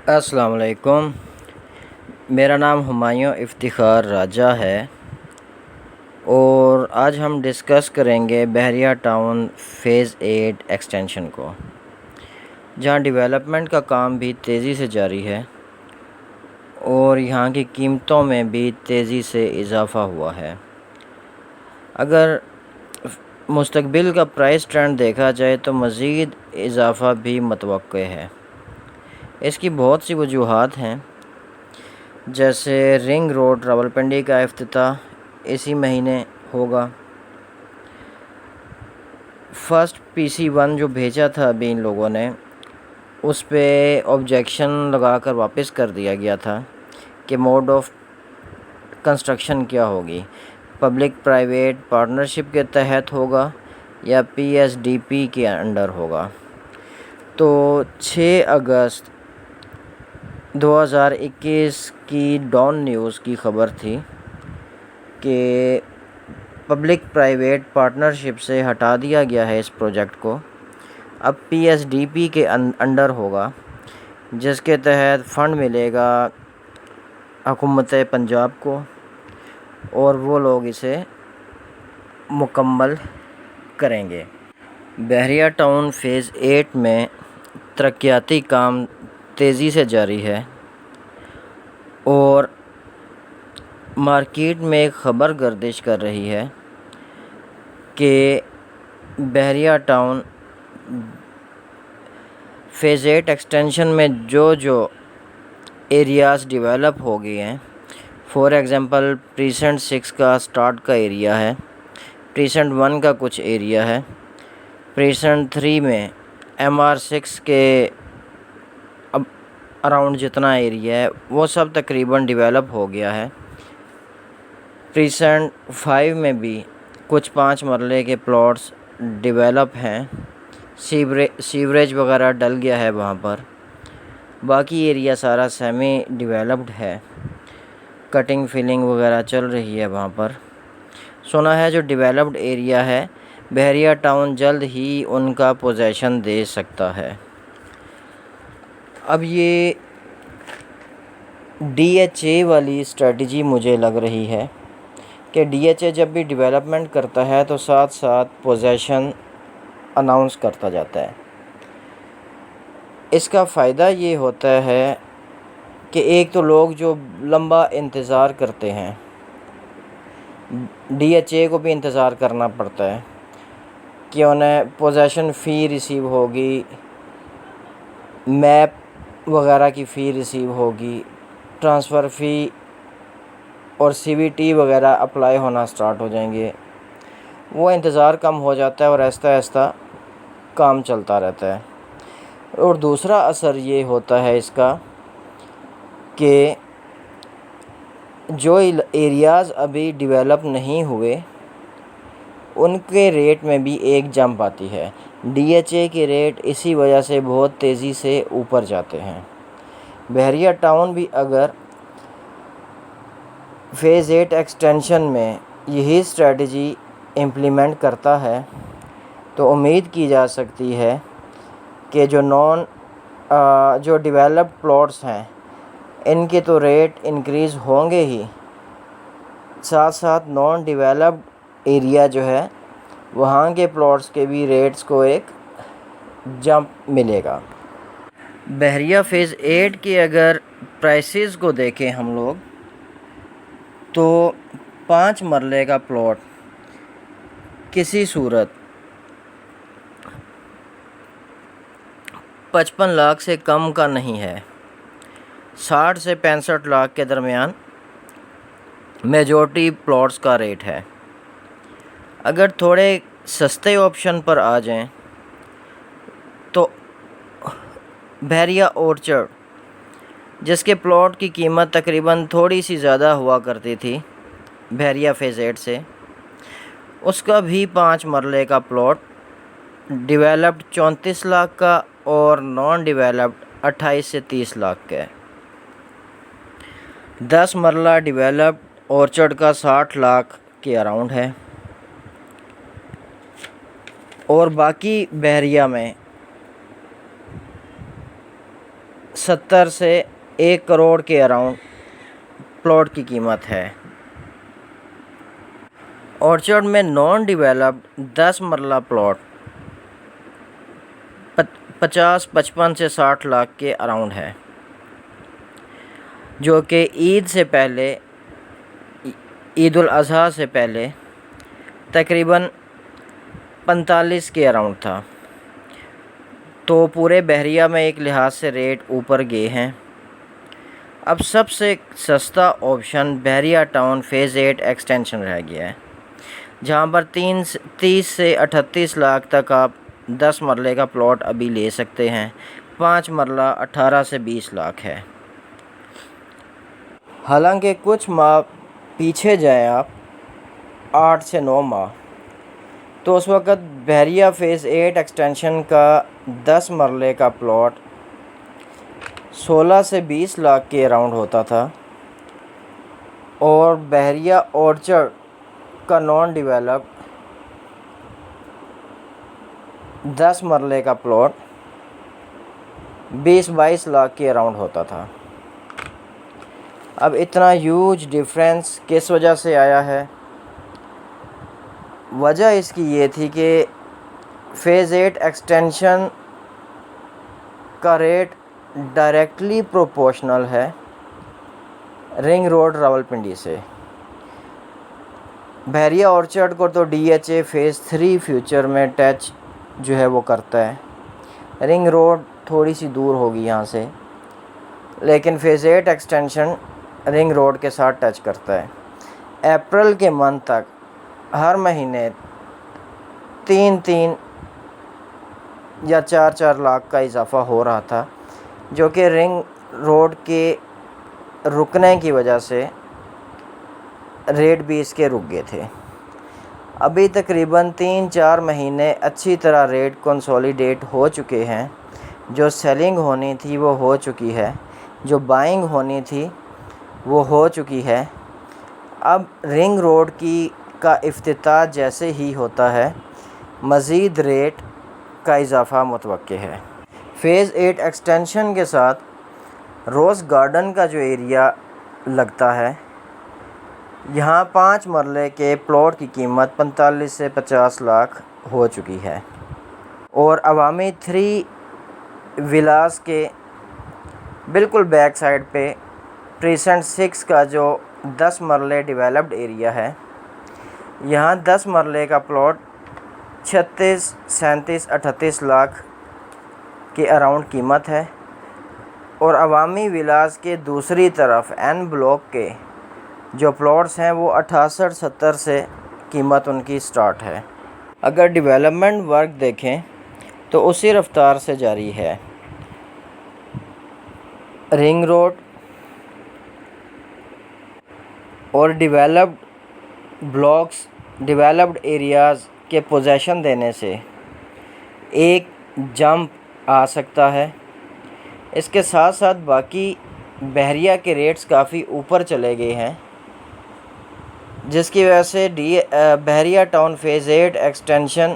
السلام علیکم۔ میرا نام ہمایوں افتخار راجہ ہے اور آج ہم ڈسکس کریں گے بحریہ ٹاؤن فیز 8 ایکسٹینشن کو، جہاں ڈیولپمنٹ کا کام بھی تیزی سے جاری ہے اور یہاں کی قیمتوں میں بھی تیزی سے اضافہ ہوا ہے۔ اگر مستقبل کا پرائس ٹرینڈ دیکھا جائے تو مزید اضافہ بھی متوقع ہے۔ اس کی بہت سی وجوہات ہیں، جیسے رنگ روڈ راولپنڈی کا افتتاح اسی مہینے ہوگا۔ فرسٹ PC1 جو بھیجا تھا ابھی ان لوگوں نے، اس پہ آبجیکشن لگا کر واپس کر دیا گیا تھا کہ موڈ آف کنسٹرکشن کیا ہوگی، پبلک پرائیویٹ پارٹنرشپ کے تحت ہوگا یا PSDP کے انڈر ہوگا۔ تو 6 اگست 2021 کی ڈان نیوز کی خبر تھی کہ پبلک پرائیویٹ پارٹنرشپ سے ہٹا دیا گیا ہے اس پروجیکٹ کو، اب PSDP کے انڈر ہوگا، جس کے تحت فنڈ ملے گا حکومت پنجاب کو اور وہ لوگ اسے مکمل کریں گے۔ بحریہ ٹاؤن فیز 8 میں ترقیاتی کام تیزی سے جاری ہے اور مارکیٹ میں ایک خبر گردش کر رہی ہے کہ بحریہ ٹاؤن فیز 8 ایکسٹینشن میں جو ایریاز ڈیولپ ہو گئے ہیں، فور ایگزامپل پریسنٹ 6 کا سٹارٹ کا ایریا ہے، پریسنٹ 1 کا کچھ ایریا ہے، پریسنٹ 3 میں MR6 کے اراؤنڈ جتنا ایریا ہے وہ سب تقریباً ڈیولپ ہو گیا ہے۔ پریسنٹ 5 میں بھی کچھ 5 مرلے کے پلاٹس ڈیولپ ہیں، سیوریج وغیرہ ڈل گیا ہے وہاں پر، باقی ایریا سارا سیمی ڈیولپڈ ہے، کٹنگ فلنگ وغیرہ چل رہی ہے وہاں پر۔ سنا ہے جو ڈیولپڈ ایریا ہے بحریہ ٹاؤن جلد ہی ان کا پوزیشن دے سکتا ہے۔ اب یہ DHA والی اسٹریٹجی مجھے لگ رہی ہے کہ DHA جب بھی ڈیولپمنٹ کرتا ہے تو ساتھ ساتھ پوزیشن اناؤنس کرتا جاتا ہے۔ اس کا فائدہ یہ ہوتا ہے کہ ایک تو لوگ جو لمبا انتظار کرتے ہیں، DHA کو بھی انتظار کرنا پڑتا ہے کہ انہیں پوزیشن فی ریسیو ہوگی، میپ وغیرہ کی فی ریسیو ہوگی، ٹرانسفر فی اور CVT وغیرہ اپلائی ہونا سٹارٹ ہو جائیں گے، وہ انتظار کم ہو جاتا ہے اور آہستہ آہستہ کام چلتا رہتا ہے۔ اور دوسرا اثر یہ ہوتا ہے اس کا کہ جو ایریاز ابھی ڈیولپ نہیں ہوئے ان کے ریٹ میں بھی ایک جمپ آتی ہے، DHA کے ریٹ اسی وجہ سے بہت تیزی سے اوپر جاتے ہیں۔ بحریہ ٹاؤن بھی اگر فیز 8 ایکسٹینشن میں یہی اسٹریٹجی امپلیمنٹ کرتا ہے تو امید کی جا سکتی ہے کہ جو ڈیولپڈ پلاٹس ہیں ان کے تو ریٹ انکریز ہوں گے ہی، ساتھ ساتھ نان ڈیولپڈ ایریا جو ہے وہاں کے پلاٹس کے بھی ریٹس کو ایک جمپ ملے گا۔ بحریہ فیز 8 کے اگر پرائسز کو دیکھیں ہم لوگ تو 5 مرلے کا پلاٹ کسی صورت 55 لاکھ سے کم کا نہیں ہے، 60 سے 65 لاکھ کے درمیان میجورٹی پلاٹس کا ریٹ ہے۔ اگر تھوڑے سستے آپشن پر آ جائیں تو بحریہ اورچرڈ، جس کے پلاٹ کی قیمت تقریباً تھوڑی سی زیادہ ہوا کرتی تھی بحریہ فیز 8 سے، اس کا بھی 5 مرلے کا پلاٹ ڈیولپڈ 34 لاکھ کا اور نان ڈیولپڈ 28 سے 30 لاکھ کا ہے۔ 10 مرلہ ڈیولپڈ اورچرڈ کا 60 لاکھ کے اراؤنڈ ہے، اور باقی بحریہ میں 70 سے 1 کروڑ کے اراؤنڈ پلاٹ کی قیمت ہے۔ اورچرڈ میں نان ڈیولپڈ 10 مرلہ پلاٹ 55 سے 60 لاکھ کے اراؤنڈ ہے، جو کہ عید سے پہلے، عید الاضحیٰ سے پہلے تقریباً 45 کے اراؤنڈ تھا۔ تو پورے بحریہ میں ایک لحاظ سے ریٹ اوپر گئے ہیں۔ اب سب سے سستا آپشن بحریہ ٹاؤن فیز 8 ایکسٹینشن رہ گیا ہے، جہاں پر 30 سے 38 لاکھ تک آپ 10 مرلے کا پلاٹ ابھی لے سکتے ہیں۔ 5 مرلہ 18 سے 20 لاکھ ہے۔ حالانکہ کچھ ماہ پیچھے جائیں آپ، 8 سے 9 ماہ، تو اس وقت بحریہ فیز 8 ایکسٹینشن کا 10 مرلے کا پلاٹ 16 سے 20 لاکھ کے اراؤنڈ ہوتا تھا، اور بحریہ اورچرڈ کا نان ڈیولپڈ 10 مرلے کا پلاٹ 20-22 لاکھ کے اراؤنڈ ہوتا تھا۔ اب اتنا ہیوج ڈیفرنس کس وجہ سے آیا ہے؟ وجہ اس کی یہ تھی کہ فیز 8 ایکسٹینشن کا ریٹ ڈائریکٹلی پروپورشنل ہے رنگ روڈ راولپنڈی سے۔ بحریہ اورچرڈ کو تو DHA فیز 3 فیوچر میں ٹچ جو ہے وہ کرتا ہے، رنگ روڈ تھوڑی سی دور ہوگی یہاں سے، لیکن فیز 8 ایکسٹینشن رنگ روڈ کے ساتھ ٹچ کرتا ہے۔ اپریل کے منتھ تک ہر مہینے 3 یا 4 لاکھ کا اضافہ ہو رہا تھا، جو کہ رنگ روڈ کے رکنے کی وجہ سے ریٹ بھی اس کے رک گئے تھے۔ ابھی تقریباً 3-4 مہینے اچھی طرح ریٹ کنسولیڈیٹ ہو چکے ہیں، جو سیلنگ ہونی تھی وہ ہو چکی ہے، جو بائنگ ہونی تھی وہ ہو چکی ہے۔ اب رنگ روڈ کا افتتاح جیسے ہی ہوتا ہے، مزید ریٹ کا اضافہ متوقع ہے۔ فیز 8 ایکسٹینشن کے ساتھ روز گارڈن کا جو ایریا لگتا ہے، یہاں 5 مرلے کے پلاٹ کی قیمت 45 سے 50 لاکھ ہو چکی ہے، اور عوامی 3 ولاز کے بالکل بیک سائڈ پہ پریسنٹ 6 کا جو 10 مرلے ڈیولپڈ ایریا ہے، یہاں 10 مرلے کا پلاٹ 36، 37، 38 لاکھ کے اراؤنڈ قیمت ہے، اور عوامی ولاز کے دوسری طرف این بلاک کے جو پلاٹس ہیں وہ 68-70 سے قیمت ان کی سٹارٹ ہے۔ اگر ڈیولپمنٹ ورک دیکھیں تو اسی رفتار سے جاری ہے۔ رنگ روڈ اور ڈیولپڈ بلاکس، ڈیولپڈ ایریاز کے پوزیشن دینے سے ایک جمپ آ سکتا ہے۔ اس کے ساتھ ساتھ باقی بحریہ کے ریٹس کافی اوپر چلے گئے ہیں، جس کی وجہ سے بحریہ ٹاؤن فیز 8 ایکسٹینشن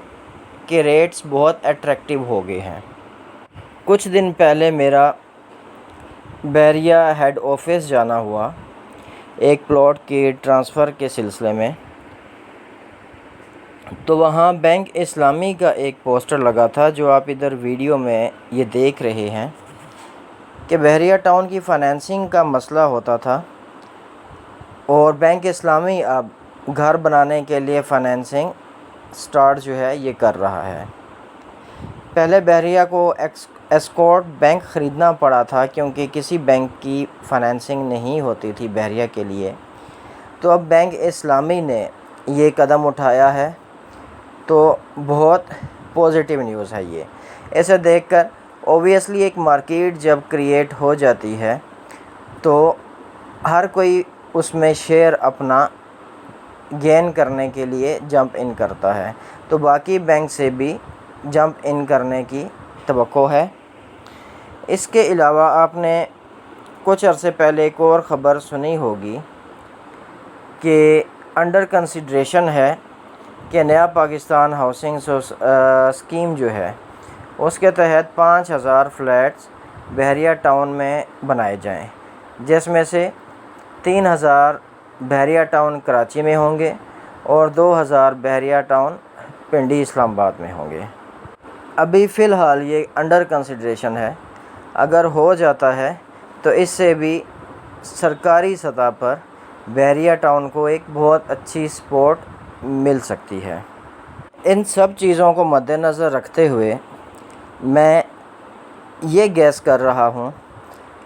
کے ریٹس بہت اٹریکٹیو ہو گئے ہیں۔ کچھ دن پہلے میرا بحریہ ہیڈ آفس جانا ہوا ایک پلاٹ کے ٹرانسفر کے سلسلے میں، تو وہاں بینک اسلامی کا ایک پوسٹر لگا تھا، جو آپ ادھر ویڈیو میں یہ دیکھ رہے ہیں، کہ بحریہ ٹاؤن کی فائنینسنگ کا مسئلہ ہوتا تھا، اور بینک اسلامی اب گھر بنانے کے لیے فائنینسنگ سٹارٹ جو ہے یہ کر رہا ہے۔ پہلے بحریہ کو ایسکورٹ بینک خریدنا پڑا تھا، کیونکہ کسی بینک کی فائنینسنگ نہیں ہوتی تھی بحریہ کے لیے، تو اب بینک اسلامی نے یہ قدم اٹھایا ہے، تو بہت پازیٹیو نیوز ہے یہ۔ اسے دیکھ کر اوبویسلی ایک مارکیٹ جب کریٹ ہو جاتی ہے تو ہر کوئی اس میں شیئر اپنا گین کرنے کے لیے جمپ ان کرتا ہے، تو باقی بینک سے بھی جمپ ان کرنے کی توقع ہے۔ اس کے علاوہ آپ نے کچھ عرصے پہلے ایک اور خبر سنی ہوگی کہ انڈر کنسیڈریشن ہے کہ نیا پاکستان ہاؤسنگ اسکیم جو ہے اس کے تحت 5000 فلیٹس بحریہ ٹاؤن میں بنائے جائیں، جس میں سے 3000 بحریہ ٹاؤن کراچی میں ہوں گے اور 2000 بحریہ ٹاؤن پنڈی اسلام آباد میں ہوں گے۔ ابھی فی الحال یہ انڈر کنسیڈریشن ہے، اگر ہو جاتا ہے تو اس سے بھی سرکاری سطح پر بحریہ ٹاؤن کو ایک بہت اچھی سپورٹ مل سکتی ہے۔ ان سب چیزوں کو مد نظر رکھتے ہوئے میں یہ گیس کر رہا ہوں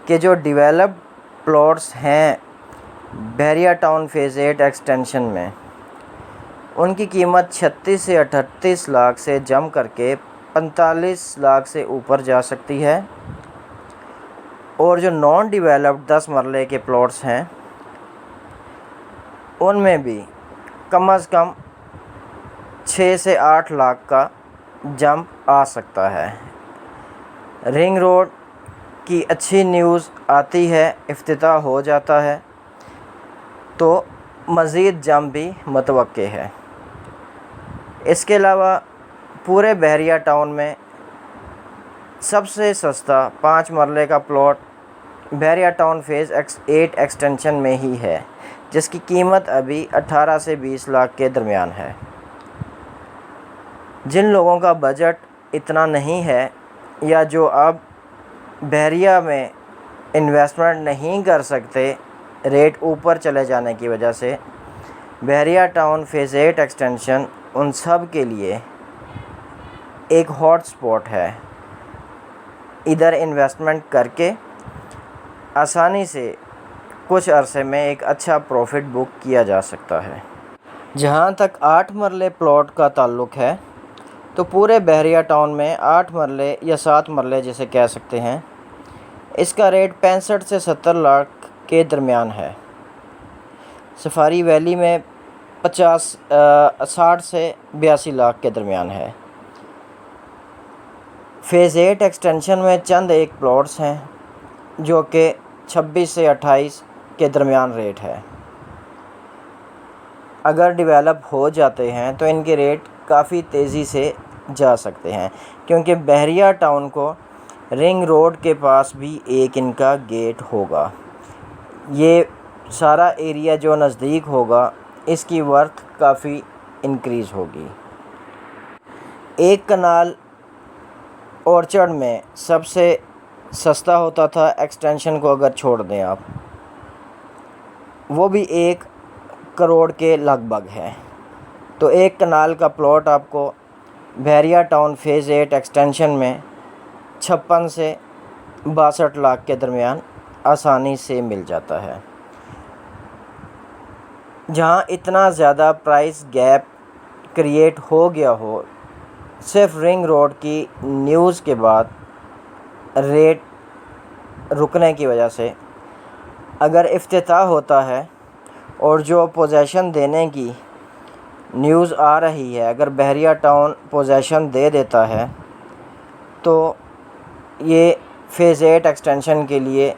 کہ جو ڈیولپڈ پلاٹس ہیں بحریہ ٹاؤن فیز 8 ایکسٹینشن میں، ان کی قیمت 36 سے 38 لاکھ سے جم کر کے 45 لاکھ سے اوپر جا سکتی ہے، اور جو نان ڈیولپڈ 10 مرلے کے پلاٹس ہیں ان میں بھی کم از کم 6 سے 8 لاکھ کا جمپ آ سکتا ہے۔ رنگ روڈ کی اچھی نیوز آتی ہے، افتتاح ہو جاتا ہے تو مزید جمپ بھی متوقع ہے۔ اس کے علاوہ پورے بحریہ ٹاؤن میں سب سے سستا 5 مرلے کا پلاٹ بحریہ ٹاؤن فیز 8 ایکسٹینشن میں ہی ہے، جس کی قیمت ابھی 18 سے 20 لاکھ کے درمیان ہے۔ جن لوگوں کا بجٹ اتنا نہیں ہے یا جو اب بحریہ میں انویسٹمنٹ نہیں کر سکتے ریٹ اوپر چلے جانے کی وجہ سے، بحریہ ٹاؤن فیز 8 ایکسٹینشن ان سب کے لیے ایک ہاٹ سپاٹ ہے۔ ادھر انویسٹمنٹ کر کے آسانی سے کچھ عرصے میں ایک اچھا پروفٹ بک کیا جا سکتا ہے۔ جہاں تک 8 مرلے پلاٹ کا تعلق ہے تو پورے بحریہ ٹاؤن میں 8 مرلے یا 7 مرلے جسے کہہ سکتے ہیں، اس کا ریٹ 65 سے 70 لاکھ کے درمیان ہے۔ سفاری ویلی میں 60 سے 82 لاکھ کے درمیان ہے۔ فیز 8 ایکسٹینشن میں چند ایک پلاٹس ہیں جو کہ 26 سے 28 کے درمیان ریٹ ہے۔ اگر ڈیولپ ہو جاتے ہیں تو ان کے ریٹ کافی تیزی سے جا سکتے ہیں، کیونکہ بحریہ ٹاؤن کو رنگ روڈ کے پاس بھی ایک ان کا گیٹ ہوگا۔ یہ سارا ایریا جو نزدیک ہوگا اس کی ورتھ کافی انکریز ہوگی۔ ایک کنال اورچرڈ میں سب سے سستا ہوتا تھا ایکسٹینشن کو اگر چھوڑ دیں آپ، وہ بھی 1 کروڑ کے لگ بھگ ہے۔ تو ایک کنال کا پلاٹ آپ کو بحریہ ٹاؤن فیز 8 ایکسٹینشن میں 56 سے 62 لاکھ کے درمیان آسانی سے مل جاتا ہے۔ جہاں اتنا زیادہ پرائس گیپ کریٹ ہو گیا ہو صرف رنگ روڈ کی نیوز کے بعد ریٹ رکنے کی وجہ سے، اگر افتتاح ہوتا ہے اور جو پوزیشن دینے کی نیوز آ رہی ہے، اگر بحریہ ٹاؤن پوزیشن دے دیتا ہے تو یہ فیز 8 ایکسٹینشن کے لیے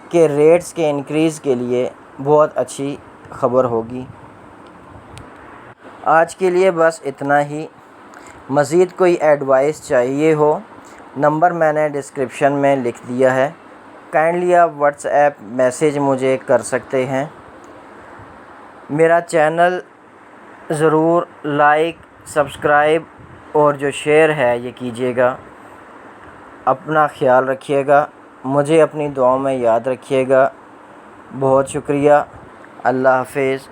کہ ریٹس کے انکریز کے لیے بہت اچھی خبر ہوگی۔ آج کے لیے بس اتنا ہی۔ مزید کوئی ایڈوائس چاہیے ہو، نمبر میں نے ڈسکرپشن میں لکھ دیا ہے، کائنڈلی آپ واٹس ایپ میسیج مجھے کر سکتے ہیں۔ میرا چینل ضرور لائک، سبسکرائب اور جو شیئر ہے یہ کیجیے گا۔ اپنا خیال رکھیے گا، مجھے اپنی دعاؤں میں یاد رکھیے گا۔ بہت شکریہ، اللہ حافظ۔